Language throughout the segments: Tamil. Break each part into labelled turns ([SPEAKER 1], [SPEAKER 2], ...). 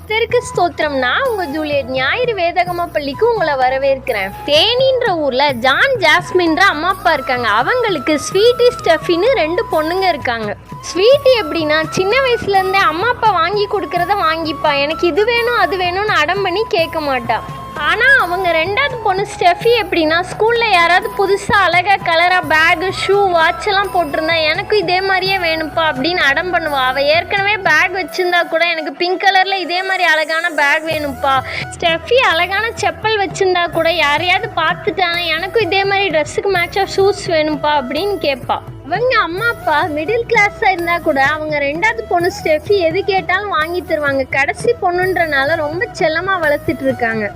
[SPEAKER 1] கர்த்தருக்கு ஸ்தோத்திரம். நான் உங்க ஜூலியட் ஞாயிறு வேதகம பள்ளிக்கு உங்களை வரவேற்கிறேன். தேனின்ற ஊர்ல ஜான் ஜாஸ்மின்ற அம்மா அப்பா இருக்காங்க. அவங்களுக்கு ஸ்வீட்டி ஸ்டெஃபின்னு 2 பொண்ணுங்க இருக்காங்க. ஸ்வீட்டி எப்படின்னா சின்ன வயசுல இருந்தே அம்மா அப்பா வாங்கி கொடுக்கறத வாங்கிப்பா, எனக்கு இது வேணும் அது வேணும்னு அடம் பண்ணி கேட்க மாட்டா. ஆனால் அவங்க 2வது பொண்ணு ஸ்டெஃபி எப்படின்னா ஸ்கூலில் யாராவது புதுசாக அழகாக கலராக பேகு ஷூ வாட்செல்லாம் போட்டிருந்தா எனக்கு இதே மாதிரியே வேணும்ப்பா அப்படின்னு அடம் பண்ணுவாள். அவள் ஏற்கனவே பேக் வச்சுருந்தா கூட எனக்கு பிங்க் கலரில் இதே மாதிரி அழகான பேக் வேணும்ப்பா. ஸ்டெஃபி அழகான செப்பல் வச்சுருந்தா கூட யாரையாவது பார்த்துட்டானா எனக்கும் இதே மாதிரி ட்ரெஸ்ஸுக்கு மேட்சாக ஷூஸ் வேணும்ப்பா அப்படின்னு கேட்பா. அவங்க அம்மா அப்பா மிடில் கிளாஸாக இருந்தால் கூட அவங்க 2வது பொண்ணு ஸ்டெஃபி எது கேட்டாலும் வாங்கி தருவாங்க. கடைசி பொண்ணுன்றனால ரொம்ப செல்லமாக வளர்த்துட்டு இருக்காங்க.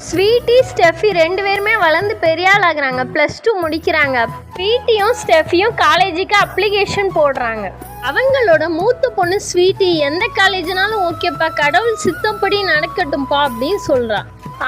[SPEAKER 1] ஸ்வீட்டி ஸ்டெஃபி 2 பேருமே வளர்ந்து பெரிய ஆள் ஆகுறாங்க. +2 முடிக்கிறாங்க. ஸ்வீட்டியும் ஸ்டெஃபியும் காலேஜுக்கு அப்ளிகேஷன் போடுறாங்க. அவங்களோட மூத்த பொண்ணு ஸ்வீட்டி எந்த காலேஜ்னாலும் ஓகேப்பா, கடவுள் சித்தப்படி நடக்கட்டும்ப்பா அப்படின்னு சொல்கிறா.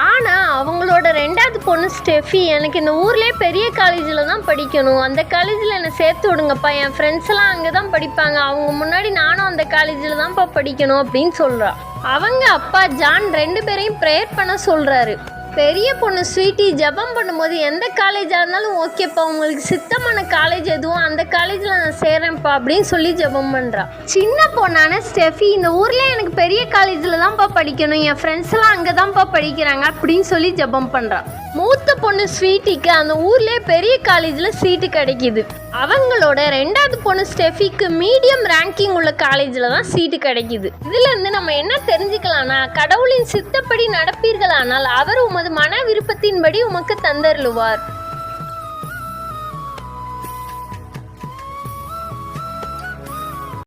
[SPEAKER 1] ஆனால் அவங்களோட 2வது பொண்ணு ஸ்டெஃபி எனக்கு இந்த ஊர்லேயே பெரிய காலேஜில் தான் படிக்கணும், அந்த காலேஜில் என்னை சேர்த்து விடுங்கப்பா, என் ஃப்ரெண்ட்ஸ் எல்லாம் அங்கே தான் படிப்பாங்க, அவங்க முன்னாடி நானும் அந்த காலேஜில் தான்ப்பா படிக்கணும் அப்படின்னு சொல்கிறா. அவங்க அப்பா ஜான் 2 பேரையும் ப்ரேயர் பண்ண சொல்கிறாரு. பெரிய பொண்ணு ஸ்வீட்டி ஜெபம் பண்ணும்போது எந்த காலேஜாக இருந்தாலும் ஓகேப்பா, உங்களுக்கு சித்தமான காலேஜ் எதுவும் அந்த காலேஜில் நான் சேர்றேன்ப்பா அப்படின்னு சொல்லி ஜெபம் பண்ணுறா. சின்ன பொண்ணான ஸ்டெஃபி இந்த ஊரில் எனக்கு பெரிய காலேஜில் தான்ப்பா படிக்கணும், என் ஃப்ரெண்ட்ஸ் எல்லாம் அங்கே தான்ப்பா படிக்கிறாங்க அப்படின்னு சொல்லி ஜெபம் பண்ணுறா. மூத்த பொண்ணு ஸ்வீட்டிக்கு அந்த ஊர்லேயே பெரிய காலேஜில் சீட்டு கிடைக்கிது. அவங்களோட 2வது பொண்ணு ஸ்டெஃபிக்கு மீடியம் ரேங்கிங் உள்ள காலேஜில் தான் சீட்டு கிடைக்கிது. இதுலேருந்து நம்ம என்ன தெரிஞ்சுக்கலாம்னா, கடவுளின் சித்தப்படி நடப்பீர்களானால் அவர் உமது மன விருப்பத்தின்படி உமக்கு தந்தருளுவார்.